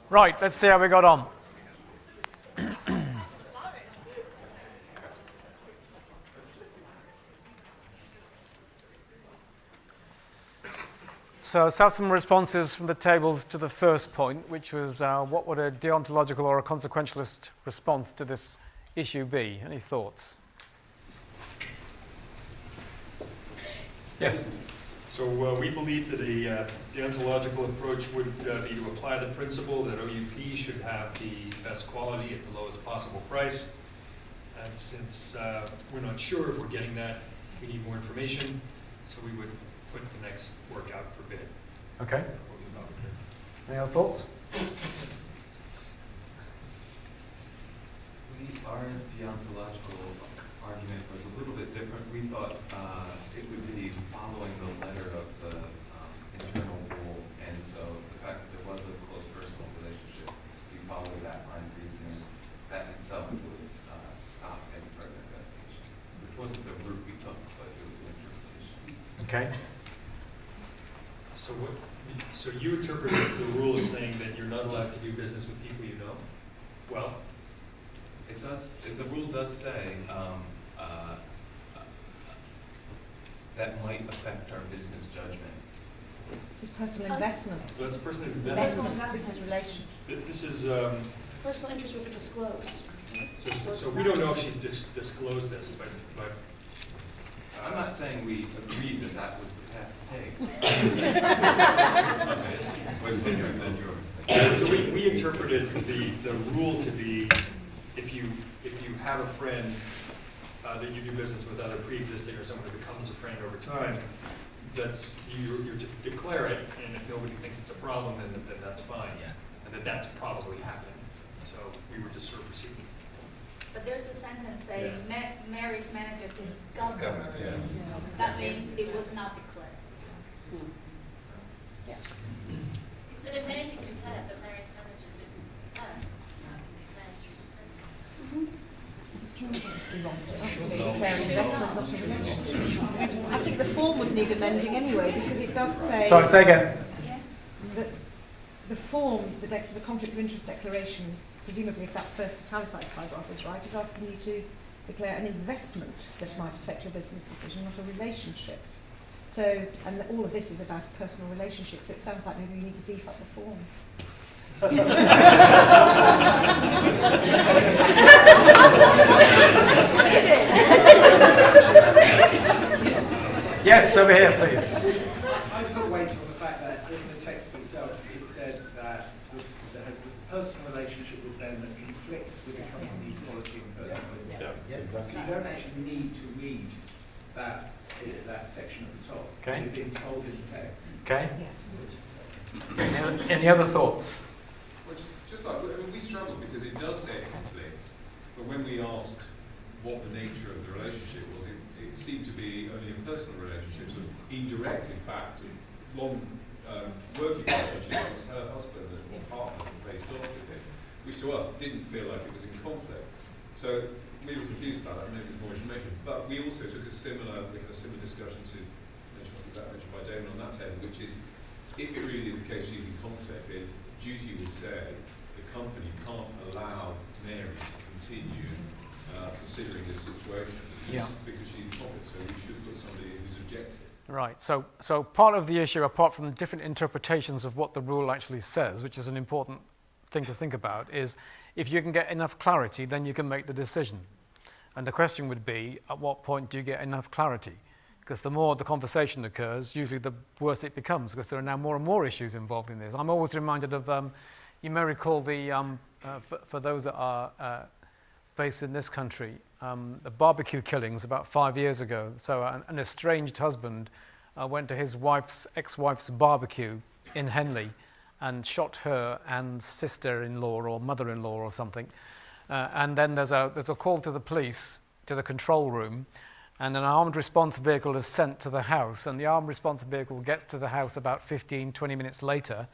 Right, let's see how we got on. So let's have some responses from the tables to the first point, which was what would a deontological or a consequentialist response to this issue be? Any thoughts? Yes? So we believe that a deontological approach would be to apply the principle that OUP should have the best quality at the lowest possible price. And since we're not sure if we're getting that, we need more information, so we would put the next work out for bid. Okay. Any other thoughts? Our deontological argument was a little bit different. We thought it would be following the letter of the internal rule, and so the fact that there was a close personal relationship, we followed that line of reasoning. That in itself would stop any further investigation, which wasn't the route we took, but it was an interpretation. Okay. So you interpret the rule as saying that you're not allowed to do business with people you know? Well, it does. The rule does say that might affect our business judgment. This is personal investment. that's personal Investment. investment. This is relation. This is, Personal interest would be disclosed. so we don't know if she's disclosed this, but I'm not saying we agreed that that was the path to take. It was different than yours. So we interpreted the rule to be if you have a friend that you do business with, either pre-existing or someone who becomes a friend over time, that's you're to declare it, and if nobody thinks it's a problem, then that's fine, and that's probably happening. So we were just sort of proceeding. But there's a sentence saying marriage manager discovered. Discovered, yeah. That means it was not declared. Yeah. But it may be declared, but marriage manager didn't declare. I think the form would need amending anyway, because it does say Sorry, say again. that the form, the conflict of interest declaration, presumably if that first italicized paragraph is right, is asking you to declare an investment that might affect your business decision, not a relationship. So, and all of this is about a personal relationship, so it sounds like maybe you need to beef up the form. Yes, over here, please. I put weight on the fact that in the text itself it said that there has this personal relationship with them that conflicts with the company's policy and personal interest. So you don't actually need to read that section at the top. Okay. You've been told in the text. Okay. Any other thoughts? Well, just like, I mean, we struggled because it does say it conflicts, but when we asked what the nature of the relationship was, it seemed to be only a personal relationship, sort of indirect, in fact, a long working relationship with her husband or partner who raised daughter with him, which to us didn't feel like it was in conflict. So we were confused about that, maybe there's more information. But we also took we had a similar discussion to mentioned by Damon on that table, which is if it really is the case she's in conflict, then duty would say the company can't allow Mary to continue considering this situation because she's in conflict, so we should put somebody who's objective. Right, so part of the issue, apart from different interpretations of what the rule actually says, which is an important thing to think about, is if you can get enough clarity, then you can make the decision. And the question would be, at what point do you get enough clarity? Because the more the conversation occurs, usually the worse it becomes, because there are now more and more issues involved in this. I'm always reminded of, you may recall for those that are based in this country, the barbecue killings about 5 years ago. So an estranged husband went to his ex-wife's barbecue in Henley and shot her and sister-in-law or mother-in-law or something. And then there's a call to the police, to the control room, and an armed response vehicle is sent to the house, and the armed response vehicle gets to the house about 15, 20 minutes later,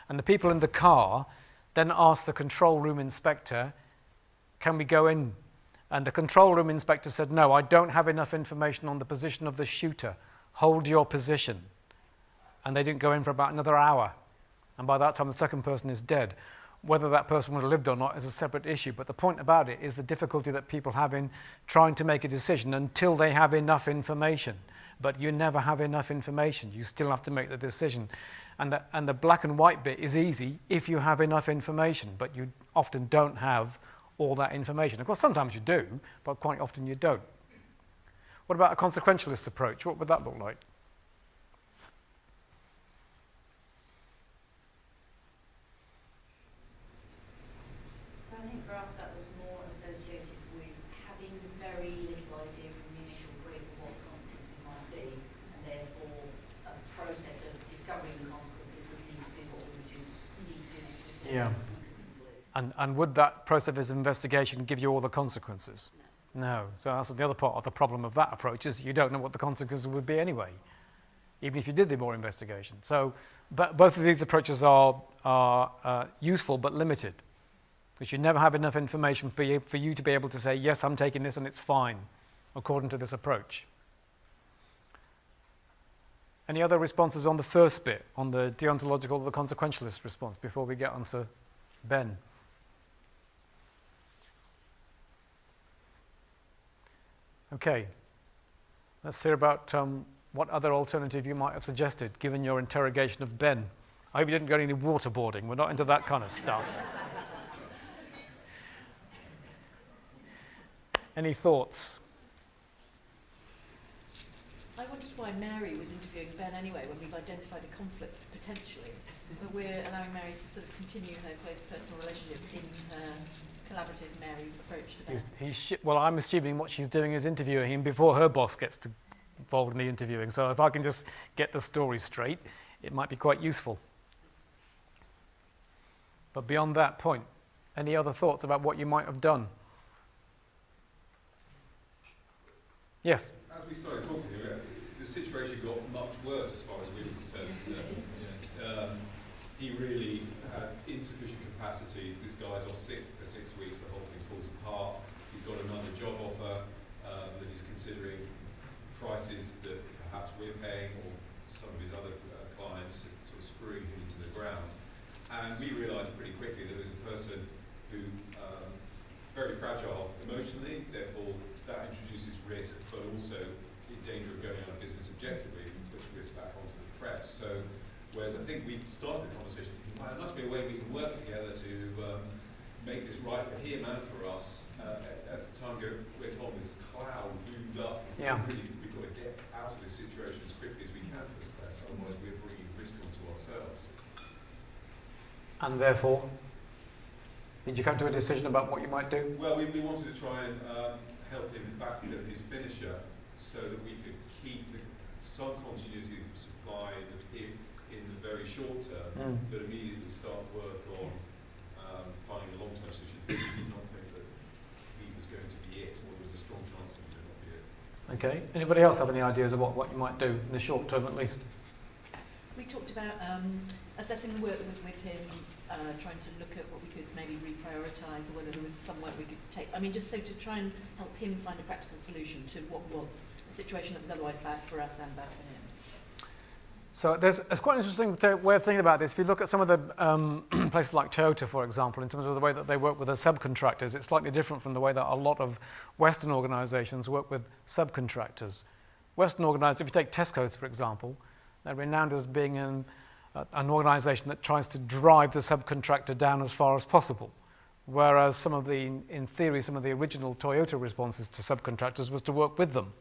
and the people in the car then ask the control room inspector, can we go in? And the control room inspector said, no, I don't have enough information on the position of the shooter. Hold your position. And they didn't go in for about another hour. And by that time, the second person is dead. Whether that person would have lived or not is a separate issue. But the point about it is the difficulty that people have in trying to make a decision until they have enough information. But you never have enough information. You still have to make the decision. And the black and white bit is easy if you have enough information, but you often don't have all that information. Of course, sometimes you do, but quite often you don't. What about a consequentialist approach? What would that look like? So I think for us that was more associated with having very little idea from the initial brief of what the consequences might be, and therefore a process of discovering the consequences would need to be what we would need to do next before. Yeah. And would that process of investigation give you all the consequences? No. So that's the other part of the problem of that approach, is you don't know what the consequences would be anyway, even if you did the more investigation. So both of these approaches are useful but limited, because you never have enough information for you to be able to say, yes, I'm taking this and it's fine, according to this approach. Any other responses on the first bit, on the deontological or the consequentialist response, before we get on to Ben? Okay, let's hear about what other alternative you might have suggested, given your interrogation of Ben. I hope you didn't go any waterboarding. We're not into that kind of stuff. Any thoughts? I wondered why Mary was interviewing Ben anyway, when we've identified a conflict potentially, but we're allowing Mary to sort of continue her close personal relationship in her collaborative Mary approach to Ben. Well, I'm assuming what she's doing is interviewing him before her boss gets involved in the interviewing. So if I can just get the story straight, it might be quite useful. But beyond that point, any other thoughts about what you might have done? Yes? As we started talking to you, the situation got much worse as far as we were concerned. He really had insufficient capacity. This guy's off sick for 6 weeks, the whole thing falls apart. He's got another job offer that he's considering, prices that perhaps we're paying or some of his other clients are sort of screwing him into the ground. And we realised pretty quickly that it was a person who very fragile emotionally, therefore that introduces risk, but also in danger of going out of business objectively and push risk back onto the press. So, whereas I think we started the conversation thinking, well, there must be a way we can work together to make this right for him and for us. As the time went on, this cloud loomed up. Yeah. We've got to get out of this situation as quickly as we can for the press, otherwise we're bringing risk onto ourselves. And therefore, did you come to a decision about what you might do? Well, we wanted to try and help him back to his finisher so that we could keep some continuity of supply of him in the very short term, but immediately start work on finding a long-term solution. We did not think that he was going to be it, or there was a strong chance that he would not be it. Okay. Anybody else have any ideas of what you might do in the short term at least? We talked about assessing the work that was with him, trying to look at what we could maybe reprioritise, or whether there was some work we could take. I mean, just so to try and help him find a practical solution to what was a situation that was otherwise bad for us and bad for him. So it's quite an interesting way of thinking about this. If you look at some of the places like Toyota, for example, in terms of the way that they work with their subcontractors, it's slightly different from the way that a lot of Western organisations work with subcontractors. Western organisations, if you take Tesco's, for example, they're renowned as being an organisation that tries to drive the subcontractor down as far as possible. Whereas in theory, some of the original Toyota responses to subcontractors was to work with them,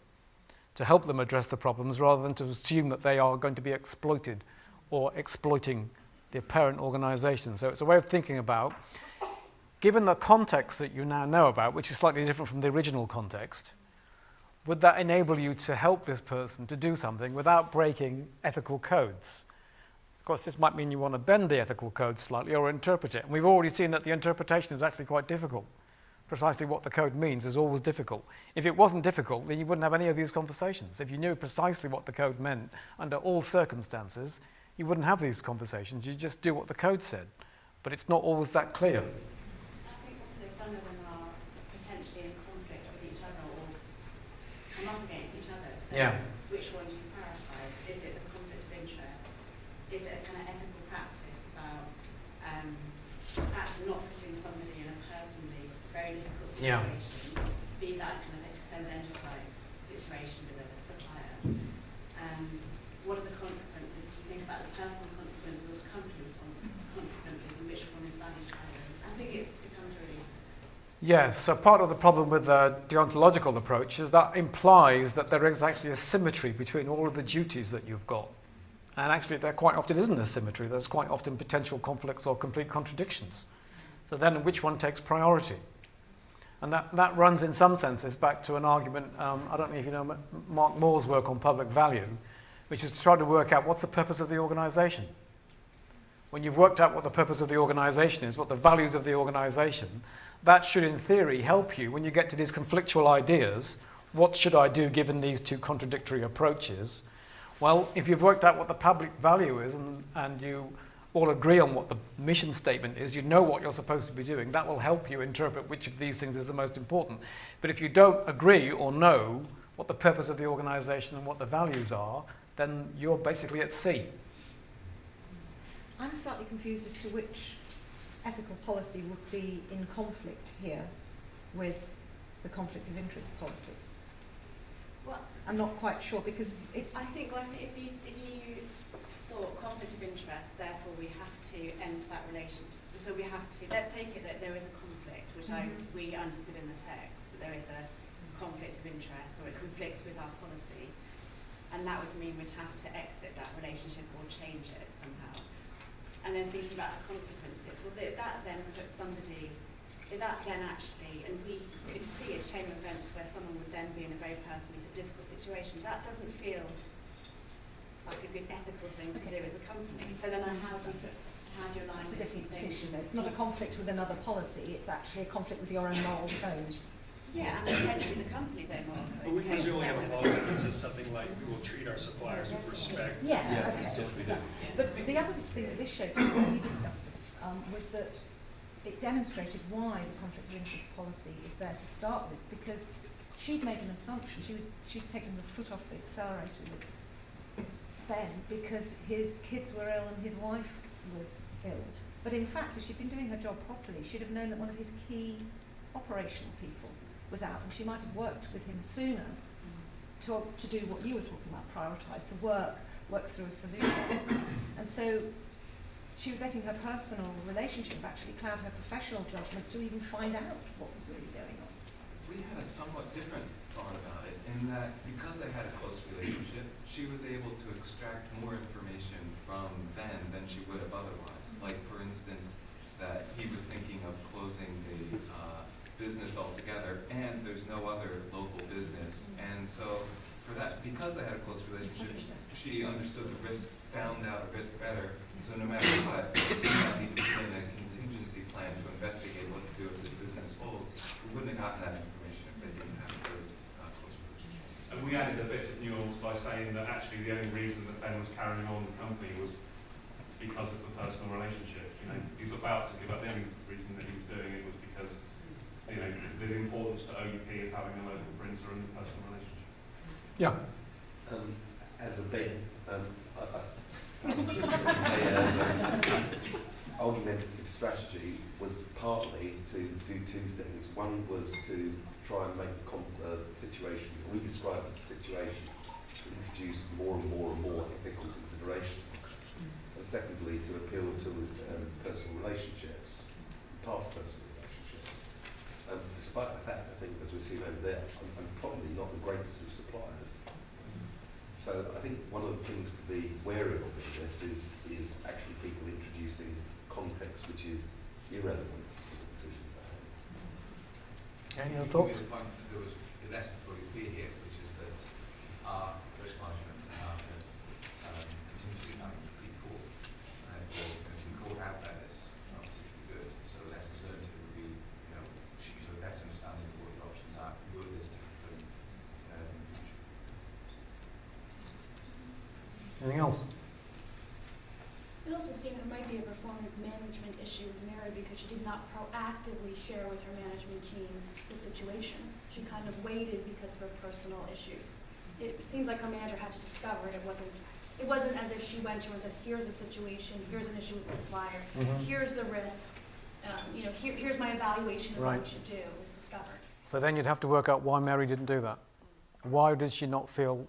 to help them address the problems, rather than to assume that they are going to be exploited or exploiting the parent organisation. So it's a way of thinking about, given the context that you now know about, which is slightly different from the original context, would that enable you to help this person to do something without breaking ethical codes? Of course, this might mean you want to bend the ethical code slightly or interpret it. And we've already seen that the interpretation is actually quite difficult. precisely what the code means is always difficult. If it wasn't difficult, then you wouldn't have any of these conversations. If you knew precisely what the code meant under all circumstances, you wouldn't have these conversations. You just do what the code said. But it's not always that clear. I think also some of them are potentially in conflict with each other or come up against each other. So which one do you prioritise? Is it the conflict of interest? Is it a kind of ethical practice about actually not putting somebody in a personally very difficult situation, be that kind of extended enterprise situation with a supplier? What are the consequences? Do you think about the personal consequences or the company consequences, and which one is valued higher? I think it becomes really... Yes, so part of the problem with the deontological approach is that implies that there is actually a symmetry between all of the duties that you've got. And actually there quite often isn't a symmetry. There's quite often potential conflicts or complete contradictions. So then which one takes priority? And that runs in some senses back to an argument, I don't know if you know Mark Moore's work on public value, which is to try to work out what's the purpose of the organisation. When you've worked out what the purpose of the organisation is, what the values of the organisation, that should in theory help you when you get to these conflictual ideas. What should I do given these two contradictory approaches? Well, if you've worked out what the public value is and you all agree on what the mission statement is, you know what you're supposed to be doing, that will help you interpret which of these things is the most important. But if you don't agree or know what the purpose of the organisation and what the values are, then you're basically at sea. I'm slightly confused as to which ethical policy would be in conflict here with the conflict of interest policy. Well, I'm not quite sure because I think if you thought conflict of interest, therefore we have to end that relationship. So we have to, let's take it that there is a conflict, which we understood in the text, that there is a conflict of interest or it conflicts with our policy. And that would mean we'd have to exit that relationship or change it somehow. And then thinking about the consequences. Well, if that then puts somebody, if that then actually, and we could see a chain of events where someone would then be in a very personally difficult situation, that doesn't feel like a good ethical thing to do as a company. So then how do you align it's a with different things? distinction. It's not a conflict with another policy, it's actually a conflict with your own moral code. Yeah, and potentially the company's own moral code. But we presumably have a policy that says something like, we will treat our suppliers with respect. Yeah, okay. Yes, we do. But the other thing that this showed, that we discussed, was that it demonstrated why the conflict of interest policy is there to start with, because she'd made an assumption. She's taken the foot off the accelerator with Ben because his kids were ill and his wife was ill. But in fact, if she'd been doing her job properly, she'd have known that one of his key operational people was out, and she might have worked with him sooner to do what you were talking about, prioritise the work through a solution. And so she was letting her personal relationship actually cloud her professional judgment to even find out what was really going on. We had a somewhat different thought about it in that because they had a close relationship, she was able to extract more information from Ben than she would have otherwise. Like, for instance, that he was thinking of closing the business altogether, and there's no other local business. And so for that, because they had a close relationship, she understood the risk, found out a risk better. So no matter what, we might need to put in a contingency plan to investigate what to do if this business folds. We wouldn't have gotten that information if they didn't have a good close relationship. And we added a bit of nuance by saying that actually the only reason that Ben was carrying on the company was because of the personal relationship. You know, he's about to give up. The only reason that he was doing it was because, you know, the importance to OUP of having a local printer and the personal relationship. Yeah. As a Ben, argumentative strategy was partly to do two things. One was to try and make the situation, we described the situation, to introduce more and more and more ethical considerations. And secondly, to appeal to personal relationships, past personal relationships. Despite the fact, I think, as we see over there, I'm probably not the greatest of suppliers. So I think one of the things to be wary of in this is actually people introducing context which is irrelevant to the decisions they make. Any other thoughts? The point that there was a lesson for you here, which is that our risk management and our contingency planning is pretty poor. And if we caught out by this, not particularly good. So the lessons learned would be, you know, should you do better Anything else? It also seemed it might be a performance management issue with Mary because she did not proactively share with her management team the situation. She kind of waited because of her personal issues. It seems like her manager had to discover it. It wasn't as if she went to her and said, here's a situation, here's an issue with the supplier, here's the risk, here's my evaluation of what we should do. It was discovered. So then you'd have to work out why Mary didn't do that. Why did she not feel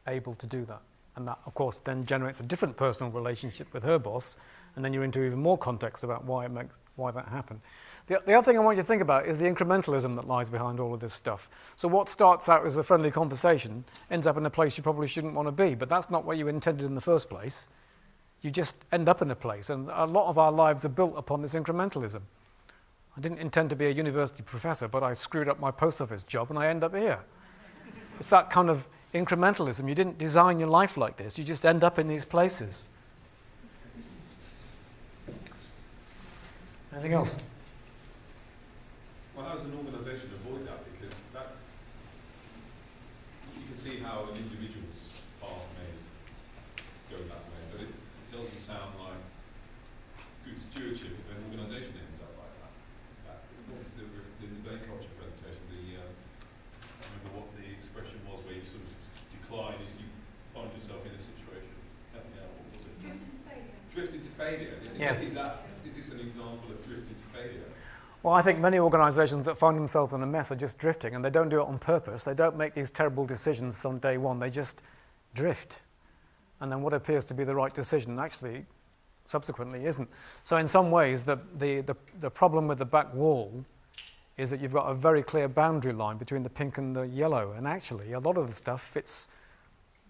able to do that? And that, of course, then generates a different personal relationship with her boss, and then you're into even more context about why that happened. The other thing I want you to think about is the incrementalism that lies behind all of this stuff. So what starts out as a friendly conversation ends up in a place you probably shouldn't want to be, but that's not what you intended in the first place. You just end up in a place, and a lot of our lives are built upon this incrementalism. I didn't intend to be a university professor, but I screwed up my post office job and I end up here. It's that kind of incrementalism. You didn't design your life like this. You just end up in these places. Anything else? Well, how does an organisation avoid that? Because that, you can see how an individual's path may go that way, but it doesn't sound like good stewardship if an organisation ends up like that. What was the debate culture presentation? I remember what the expression was where you sort of decline if you find yourself in a situation. Help me out, what was it? Drift into failure. Drift into failure. Yes. Is this an example of drift into failure? Well, I think many organisations that find themselves in a mess are just drifting, and they don't do it on purpose. They don't make these terrible decisions on day one. They just drift. And then what appears to be the right decision actually subsequently isn't. So in some ways, the problem with the back wall is that you've got a very clear boundary line between the pink and the yellow, and actually a lot of the stuff fits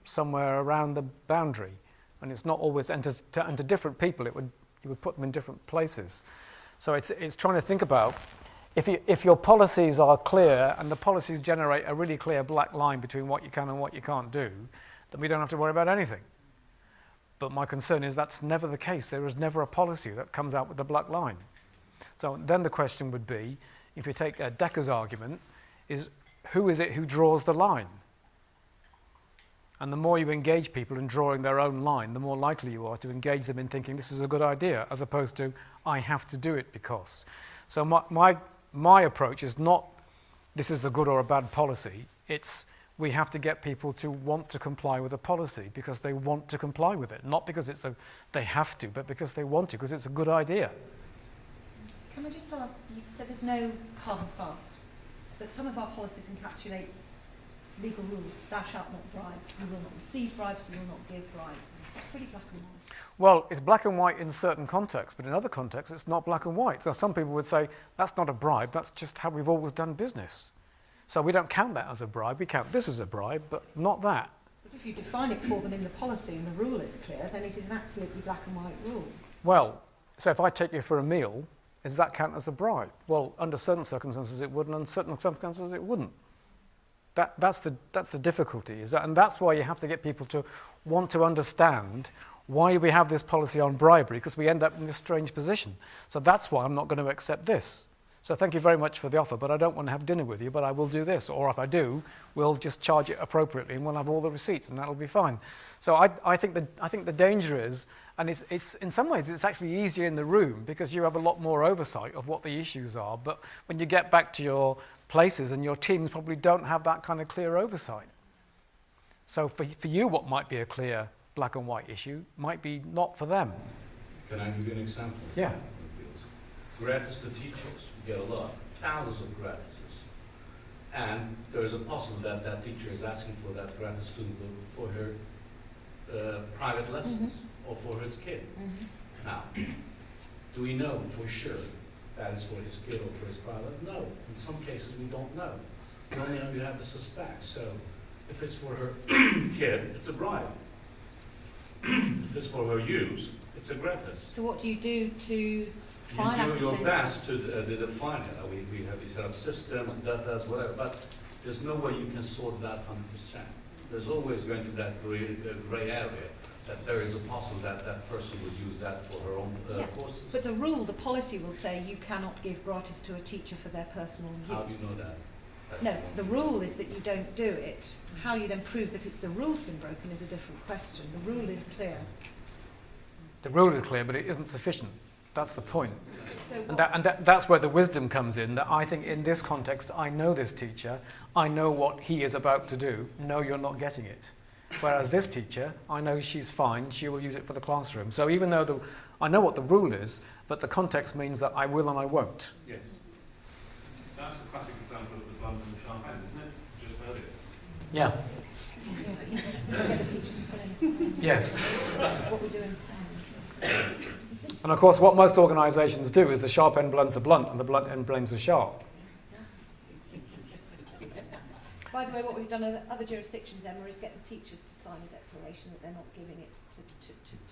somewhere around the boundary, and it's not always, and to different people you would put them in different places. So it's trying to think about, if your policies are clear and the policies generate a really clear black line between what you can and what you can't do, then we don't have to worry about anything. But my concern is that's never the case. There is never a policy that comes out with the black line. So then the question would be, if you take Decker's argument, is who is it who draws the line? And the more you engage people in drawing their own line, the more likely you are to engage them in thinking this is a good idea, as opposed to I have to do it because. So my approach is not this is a good or a bad policy. It's we have to get people to want to comply with a policy because they want to comply with it, not because they have to, but because they want to, because it's a good idea. Can I just ask, you said there's no hard and fast, but some of our policies encapsulate legal rules. Thou shalt not bribe, you will not receive bribes, you will not give bribes. It's pretty black and white. Well, it's black and white in certain contexts, but in other contexts it's not black and white. So some people would say, that's not a bribe, that's just how we've always done business. So we don't count that as a bribe, we count this as a bribe, but not that. But if you define it for them in the policy and the rule is clear, then it is an absolutely black and white rule. Well, so if I take you for a meal, does that count as a bribe? Well, under certain circumstances it would, and under certain circumstances it wouldn't. That's the difficulty, and that's why you have to get people to want to understand why we have this policy on bribery, because we end up in this strange position. So that's why I'm not going to accept this. So thank you very much for the offer, but I don't want to have dinner with you, but I will do this. Or if I do, we'll just charge it appropriately and we'll have all the receipts and that'll be fine. So I think the danger is, and it's in some ways it's actually easier in the room because you have a lot more oversight of what the issues are, but when you get back to your places and your teams probably don't have that kind of clear oversight. So for you, what might be a clear black and white issue might be not for them. Can I give you an example? Yeah. Gratis to teachers, you get a lot, thousands of gratuses. And there is a possibility that teacher is asking for that gratis student for her private lessons or for his kid. Now, do we know for sure that is for his kid or for his private? No. In some cases, we don't know. We only know you have to suspect. So if it's for her kid, it's a bribe. If it's for her use, it's a gratis. So what do you do to try and you do your ascertain best to define it. We set up systems, data, whatever, but there's no way you can sort that 100%. There's always going to be that gray area that there is a possibility that that person would use that for her own courses. But the rule, the policy will say you cannot give gratis to a teacher for their personal use. How do you know that? No, the rule is that you don't do it. How you then prove that the rule's been broken is a different question. The rule is clear. The rule is clear, but it isn't sufficient. That's the point. So And that's where the wisdom comes in, that I think in this context, I know this teacher, I know what he is about to do. No, you're not getting it. Whereas this teacher, I know she's fine, she will use it for the classroom. So even though I know what the rule is, but the context means that I will and I won't. Yes. That's the classic example of the blunt and the sharp end, isn't it? Just heard it. Yeah. Yes. What we're doing. And of course, what most organisations do is the sharp end blunts the blunt and the blunt end blames the sharp. By the way, what we've done in other jurisdictions, Emma, is get the teachers to sign a declaration that they're not giving it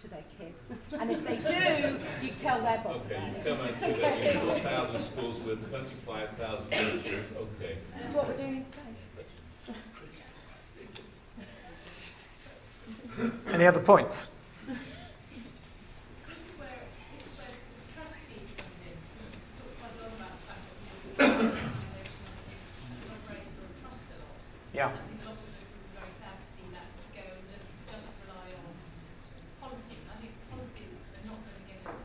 to their kids. And if they do, you tell their boss Okay, about you it. come out to that you have 1,000 schools with 25,000 teachers. Okay. That's what we're doing instead. Any other points? This is where the trust piece comes in. We talked quite a lot about the fact that the organisation has operated on trust a lot. Yeah. I think a lot of us would be very sad to see that go and just rely on policies. I think policies are not going to get us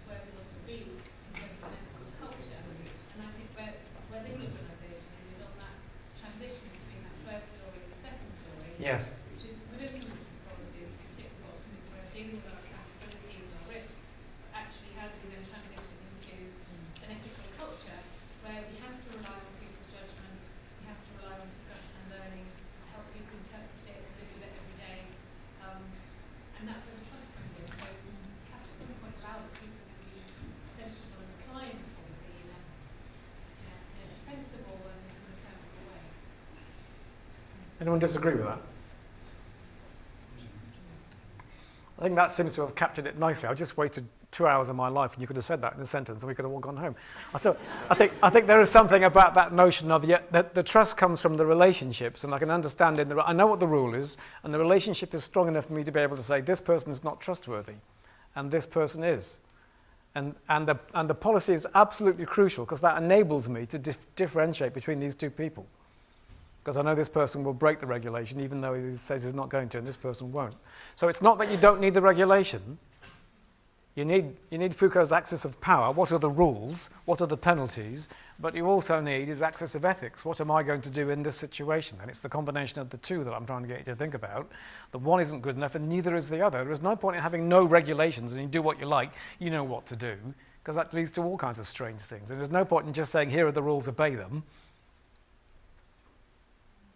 where we want to be in terms of an ethical culture. And I think where this organisation is on that transition between that first story and the second story. Yes. Which is moving into the policies, tick the boxes, where dealing with our accountability and our risk. Actually, how do we then transition into an ethical culture where we have to rely on people's judgment, we have to rely on discussion and learning to help people interpret it and live with it every day. And that's where the trust comes in. So we have to at some point allow that people can be sensible and applying the policy in a defensible and accountable way. Anyone disagree with that? I think that seems to have captured it nicely. I just wasted 2 hours of my life, and you could have said that in a sentence, and we could have all gone home. So I think there is something about that notion of that the trust comes from the relationships, and I can understand I know what the rule is, and the relationship is strong enough for me to be able to say this person is not trustworthy, and this person is, and the policy is absolutely crucial because that enables me to differentiate between these two people. Because I know this person will break the regulation even though he says he's not going to, and this person won't. So it's not that you don't need the regulation. You need Foucault's axis of power. What are the rules? What are the penalties? But you also need his axis of ethics. What am I going to do in this situation? And it's the combination of the two that I'm trying to get you to think about. The one isn't good enough and neither is the other. There is no point in having no regulations and you do what you like, you know what to do, because that leads to all kinds of strange things. And there's no point in just saying, here are the rules, obey them.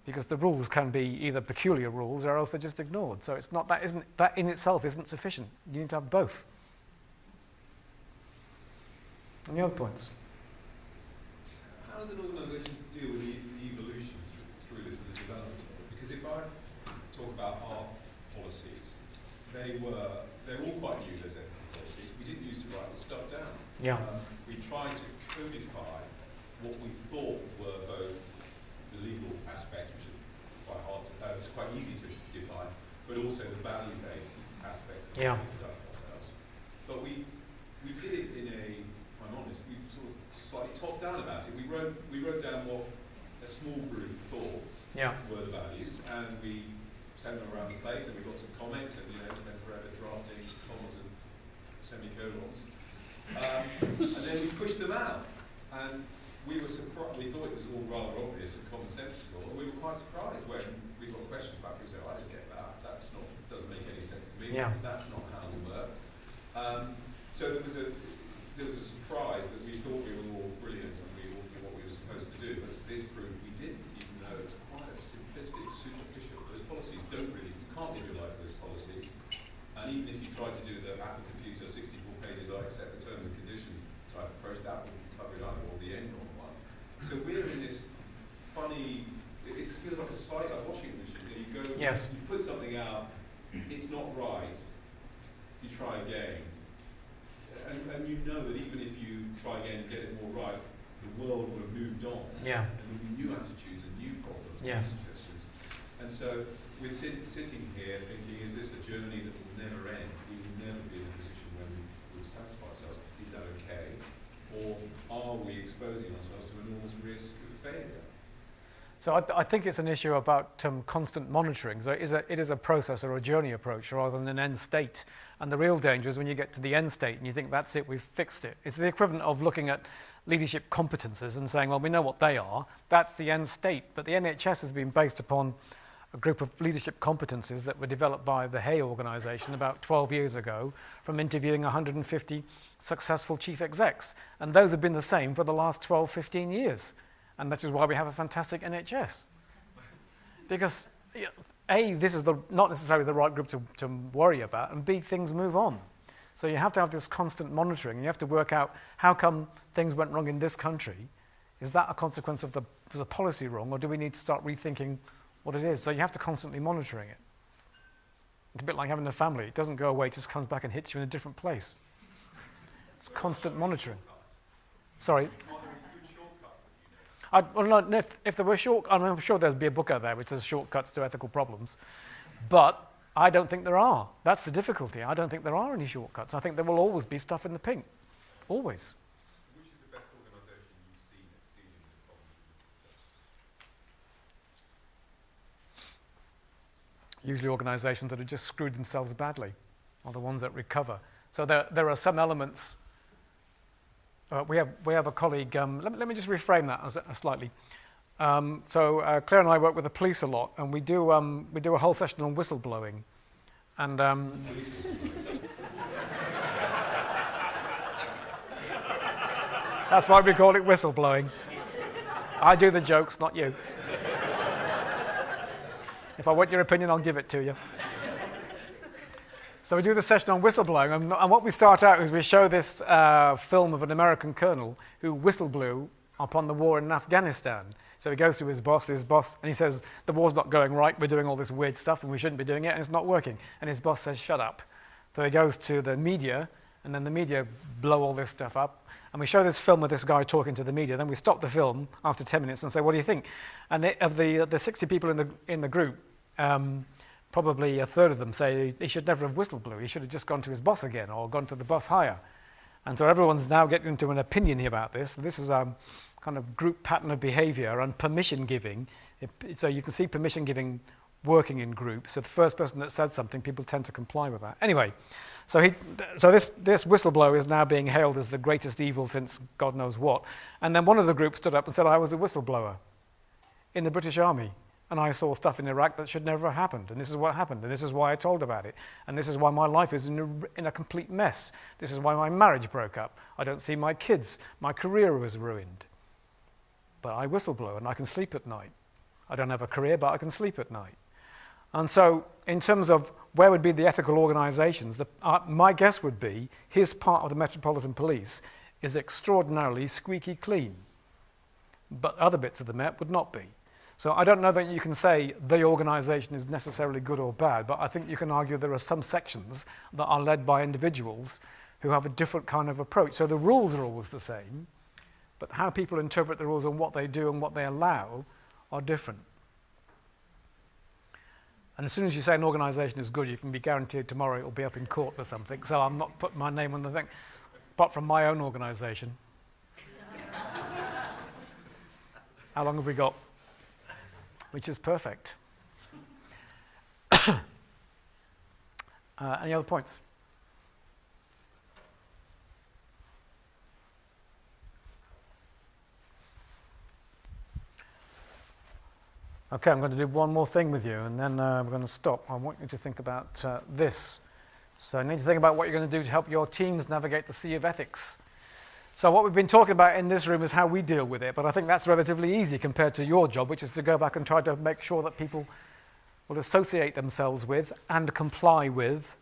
Because the rules can be either peculiar rules or else they're just ignored. So it's not that in itself isn't sufficient. You need to have both. Any other points? How does an organisation deal with the evolution through this and the development of it? Because if I talk about our policies, they're all quite new, those ethical policies. We didn't used to write this stuff down. Yeah. We tried to codify what we thought were both the legal aspects, which are quite hard to, it's quite easy to define, but also the value-based aspects that we conduct ourselves. But we did it in a, if I'm honest, we sort of slightly top down about it. We wrote down what a small group thought were the values, and we sent them around the place, and we got some comments, and spent forever drafting commas and semicolons. And then we pushed them out, and we were surprised. We thought it was all rather obvious and commonsensical, and we were quite surprised when we got questions back. We said, "I didn't get that. Doesn't make any sense to me. Yeah. That's not how we work." So there was a surprise that we thought we were all brilliant and we all knew what we were supposed to do, but this proved we didn't, even though it's quite a simplistic, superficial. Those policies you can't visualize those policies, and even if you try to do the Apple Computer 64 pages, I accept the terms and conditions type approach, that wouldn't cover it up, or the Enron one. So we're in this funny, it feels like a site, a washing machine. You go, you put something out, it's not right, you try again. And you know that even if you try again and get it more right, the world will have moved on. Yeah. And there'll be new attitudes and new problems Yes. and suggestions. And so we're sitting here thinking, is this a journey that will never end? We will never be in a position where we will satisfy ourselves. Is that okay? Or are we exposing ourselves to enormous risk of failure? So I think it's an issue about constant monitoring. So it is a process or a journey approach rather than an end state. And the real danger is when you get to the end state and you think, that's it, we've fixed it. It's the equivalent of looking at leadership competences and saying, well, we know what they are. That's the end state. But the NHS has been based upon a group of leadership competences that were developed by the Hay Organisation about 12 years ago from interviewing 150 successful chief execs. And those have been the same for the last 12, 15 years. And that is why we have a fantastic NHS. Because, A, this is not necessarily the right group to worry about, and B, things move on. So you have to have this constant monitoring, and you have to work out how come things went wrong in this country. Is that a consequence of was the policy wrong, or do we need to start rethinking what it is? So you have to constantly monitoring it. It's a bit like having a family. It doesn't go away, it just comes back and hits you in a different place. It's constant monitoring. Sorry? If there were I'm sure there'd be a book out there which says shortcuts to ethical problems, but I don't think there are. That's the difficulty. I don't think there are any shortcuts. I think there will always be stuff in the pink. Always. Which is the best organisation you've seen at dealing with problems? Usually organisations that have just screwed themselves badly are the ones that recover. So there are some elements. We have a colleague, let me just reframe that slightly. Claire and I work with the police a lot, and we do a whole session on whistleblowing. And that's why we call it whistleblowing. I do the jokes, not you. If I want your opinion, I'll give it to you. So we do the session on whistleblowing, and what we start out is we show this film of an American colonel who whistleblew upon the war in Afghanistan. So he goes to his boss, and he says, the war's not going right, we're doing all this weird stuff, and we shouldn't be doing it, and it's not working. And his boss says, shut up. So he goes to the media, and then the media blow all this stuff up. And we show this film of this guy talking to the media, then we stop the film after 10 minutes and say, what do you think? And of the 60 people in the group, probably a third of them say he should never have whistleblew. He should have just gone to his boss again or gone to the boss higher. And so everyone's now getting into an opinion here about this. This is a kind of group pattern of behavior and permission giving. So you can see permission giving working in groups. So the first person that said something, people tend to comply with that. Anyway, so this whistleblower is now being hailed as the greatest evil since God knows what. And then one of the group stood up and said, I was a whistleblower in the British Army. And I saw stuff in Iraq that should never have happened. And this is what happened. And this is why I told about it. And this is why my life is in a complete mess. This is why my marriage broke up. I don't see my kids. My career was ruined. But I whistleblow and I can sleep at night. I don't have a career, but I can sleep at night. And so in terms of where would be the ethical organisations, my guess would be his part of the Metropolitan Police is extraordinarily squeaky clean. But other bits of the Met would not be. So I don't know that you can say the organisation is necessarily good or bad, but I think you can argue there are some sections that are led by individuals who have a different kind of approach. So the rules are always the same, but how people interpret the rules and what they do and what they allow are different. And as soon as you say an organisation is good, you can be guaranteed tomorrow it will be up in court or something. So I'm not putting my name on the thing, apart from my own organisation. How long have we got? Which is perfect. Any other points? Okay, I'm going to do one more thing with you, and then we're going to stop. I want you to think about this. So you need to think about what you're going to do to help your teams navigate the sea of ethics. So what we've been talking about in this room is how we deal with it, but I think that's relatively easy compared to your job, which is to go back and try to make sure that people will associate themselves with and comply with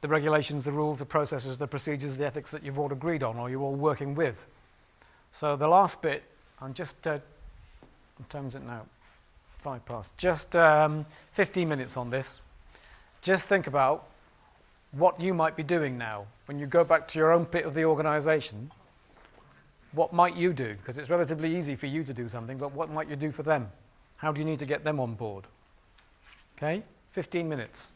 the regulations, the rules, the processes, the procedures, the ethics that you've all agreed on or you're all working with. So the last bit, I'm just, what time is it now? 5 past. Just 15 minutes on this. Just think about what you might be doing now. When you go back to your own bit of the organisation, what might you do? Because it's relatively easy for you to do something, but what might you do for them? How do you need to get them on board? Okay? 15 minutes.